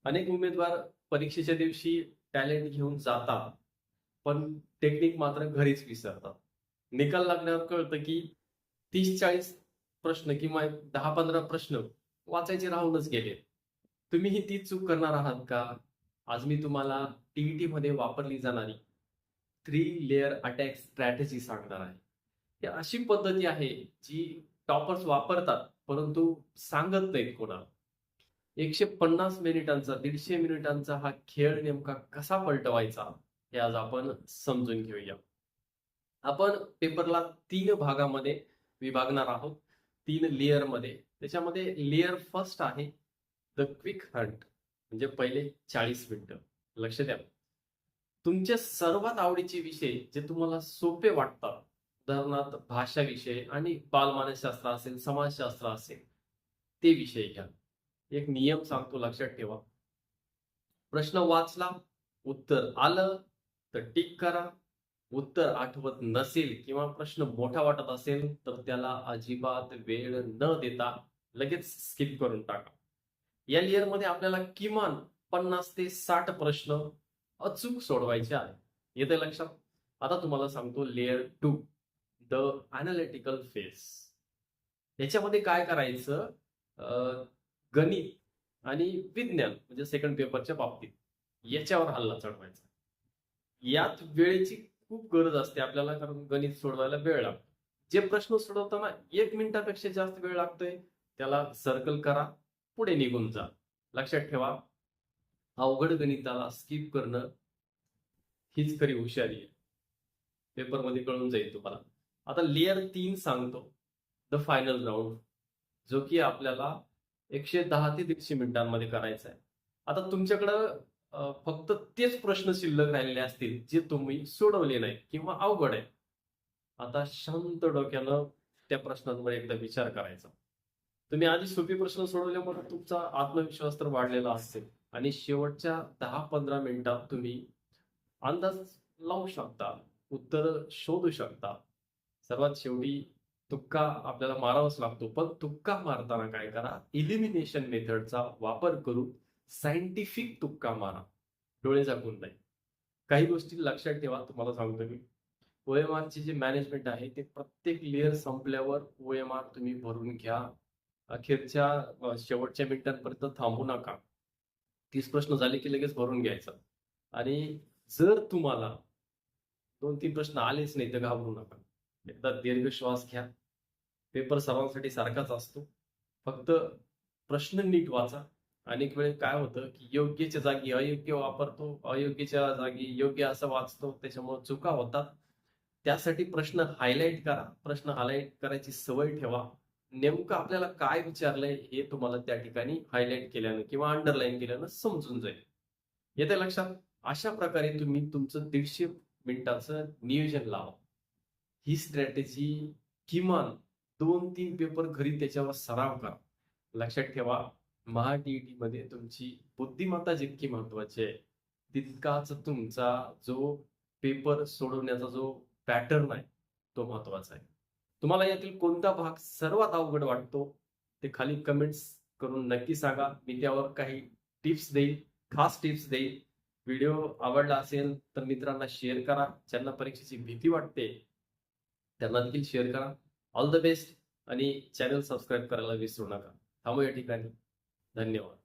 अनेक उमेदवार परीक्षेच्या दिवशी टॅलेंट घेऊन जातात, पण टेक्निक मात्र घरीच विसरतात. निकाल लागल्यावर कळतं की 30-40 प्रश्न किंवा 10-15 प्रश्न वाचायचे राहूनच गेले. तुम्हीही तीच चूक करणार आहात का? आज मी तुम्हाला टीईटी मध्ये वापरली जाणारी 3 लेयर अटॅक स्ट्रॅटेजी सांगणार आहे. ही अशी पद्धती आहे जी टॉपर्स वापरतात, परंतु सांगत नाहीत कोणाला. 150 मिनिटांचा, 150 मिनिटांचा हा खेळ नेमका कसा पलटवायचा, हे आज आपण समजून घेऊया. आपण पेपरला 3 भागामध्ये विभागणार आहोत. 3 लेयरमध्ये. त्याच्यामध्ये लेयर फर्स्ट आहे द क्विक हंट, म्हणजे पहिले 40 मिनिटं. लक्ष द्या. तुमचे सर्वात आवडीचे विषय जे तुम्हाला सोपे वाटतात, उदाहरणार्थ भाषा विषय आणि बालमानसशास्त्र असेल, समाजशास्त्र असेल, ते विषय घ्या. एक नियम सांगतो, लक्षात ठेवा. प्रश्न वाचला, उत्तर आलं तर टिक करा. उत्तर आठवत नसेल किंवा प्रश्न मोठा वाटत असेल तर त्याला अजिबात वेळ न देता लगेच स्किप करून टाका. या लेअरमध्ये आपल्याला किमान 50 ते 60 प्रश्न अचूक सोडवायचे आहे. येते लक्षात? आता तुम्हाला सांगतो लेअर 2, द अनालिटिकल फेज. याच्यामध्ये काय करायचं? गणित आणि विज्ञान म्हणजे सेकंड पेपरच्या बाबतीत याच्यावर हल्ला चढवायचा. यात वेळेची खूप गरज असते आपल्याला, कारण गणित सोडवायला वेळ लागतो. जे प्रश्न सोडवताना 1 मिनिटापेक्षा जास्त वेळ लागतोय त्याला सर्कल करा, पुढे निघून जा. लक्षात ठेवा, अवघड गणिताला स्किप करणं हीच खरी हुशारी आहे. पेपरमध्ये कळून जाईल तुम्हाला. आता लेअर 3 सांगतो, द फायनल राऊंड, जो की आपल्याला 110 ते 150 मिनिटांमध्ये करायचा आहे. आता तुमच्याकडं फक्त तेच प्रश्न शिल्लक राहिलेले असतील जे तुम्ही सोडवले नाही किंवा अवघड आहे. आता शांत डोक्यानं त्या प्रश्नांवर एकदा विचार करायचा. तुम्ही आधी सोपे प्रश्न सोडवल्यामुळे तुमचा आत्मविश्वास तर वाढलेला असेल आणि शेवटच्या 10-15 मिनिटात तुम्ही अंदाज लावू शकता, उत्तर शोधू शकता. सर्वात शेवटी तुक्का आपल्याला मारावाच लागतो, पण तुक्का मारताना काय करा, इलिमिनेशन मेथडचा वापर करून सायंटिफिक तुक्का मारा, डोळे झाकून नाही. काही गोष्टी लक्षात ठेवा, तुम्हाला सांगतो मी. ओएमआरची जी मॅनेजमेंट आहे ते प्रत्येक लेअर संपल्यावर ओएमआर तुम्ही भरून घ्या. अखेरच्या शेवटच्या मिनिटांपर्यंत थांबू नका. 30 प्रश्न झाले की लगेच भरून घ्यायचा. आणि जर तुम्हाला 2-3 प्रश्न आलेच नाही तर घाबरू नका. एकदा दीर्घ श्वास घ्या. पेपर सर्वांसाठी सारखाच असतो, फक्त प्रश्न नीट वाचा. अनेक वेळेस काय होतं की योग्यच्या जागी अयोग्य वापरतो, अयोग्यच्या जागी योग्य असं वाचतो, त्याच्यामुळे चुका होतात. त्यासाठी प्रश्न हायलाइट करा. प्रश्न हायलाइट करायची सवय ठेवा. नेमकं आपल्याला काय विचारलंय हे तुम्हाला त्या ठिकाणी हायलाइट केल्यानं किंवा अंडरलाईन केल्यानं समजून जाईल. येते लक्षात? अशा प्रकारे तुम्ही तुमचं 150 मिनिटाचं नियोजन लावा. ही स्ट्रॅटेजी किमान 2-3 पेपर घरी त्याच्यावर सराव करा. लक्षात ठेवा, महा-टीईटी मध्ये तुमची बुद्धिमत्ता जितकी महत्वाची आहे, तितकाच तुमचा जो पेपर सोडवण्याचा जो पॅटर्न आहे तो महत्वाचा आहे. तुम्हाला यातील कोणता भाग सर्वात अवघड वाटतो ते खाली कमेंट्स करून नक्की सांगा. मी त्यावर काही टिप्स देईल, खास टिप्स देईल. व्हिडिओ आवडला असेल तर मित्रांना शेअर करा. ज्यांना परीक्षेची भीती वाटते त्यांना देखील शेअर करा. ऑल द बेस्ट आणि चॅनल सबस्क्राईब करायला विसरू नका. थांबू या ठिकाणी. धन्यवाद.